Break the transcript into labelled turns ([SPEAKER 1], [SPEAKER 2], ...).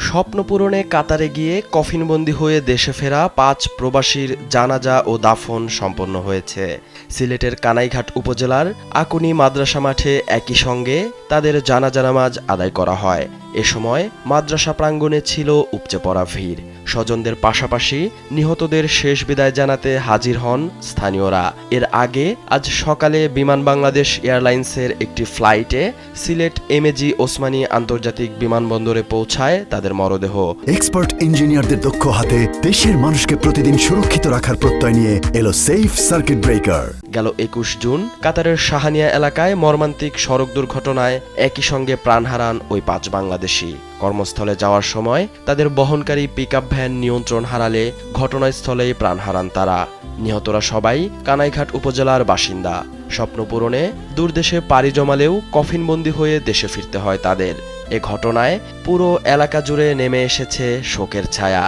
[SPEAKER 1] স্বপ্ন পূরণে কাতারে গিয়ে কফিনবন্দি হয়ে দেশে ফেরা ৫ প্রবাসীর জানাজা ও দাফন সম্পন্ন হয়েছে। সিলেটের কানাইঘাট উপজেলার আকুনি মাদ্রাসা মাঠে একই সঙ্গে তাদের জানাজা নামাজ আদায় করা হয়। এ সময় মাদ্রাসা প্রাঙ্গণে ছিল উপচে পড়া ভিড়। স্বজনদের পাশাপাশি নিহতদের শেষ বিদায় জানাতে হাজির হন স্থানীয়রা। এর আগে আজ সকালে বিমান বাংলাদেশ এয়ারলাইন্সের একটি ফ্লাইটে সিলেট এমএজি ওসমানী আন্তর্জাতিক বিমানবন্দরে পৌঁছায় তাদের মরদেহ।
[SPEAKER 2] এক্সপার্ট ইঞ্জিনিয়ারদের দক্ষ হাতে দেশের মানুষকে প্রতিদিন সুরক্ষিত রাখার প্রত্যয় নিয়ে এলো সেফ সার্কিট ব্রেকার।
[SPEAKER 1] গেল ২১ জুন কাতারের শাহানিয়া এলাকায় মর্মান্তিক সড়ক দুর্ঘটনায় একই সঙ্গে প্রাণ হারান ওই ৫ বাংলাদেশি। কর্মস্থলে যাওয়ার সময় তাদের বহনকারী পিকআপ ভ্যান নিয়ন্ত্রণ হারালে ঘটনাস্থলেই প্রাণ হারান তারা। নিহতরা সবাই কানাইঘাট উপজেলার বাসিন্দা। স্বপ্ন পূরণে দূরদেশে পাড়ি জমালেও কফিনবন্দি হয়ে দেশে ফিরতে হয় তাদের। এ ঘটনায় পুরো এলাকা জুড়ে নেমে এসেছে শোকের ছায়া।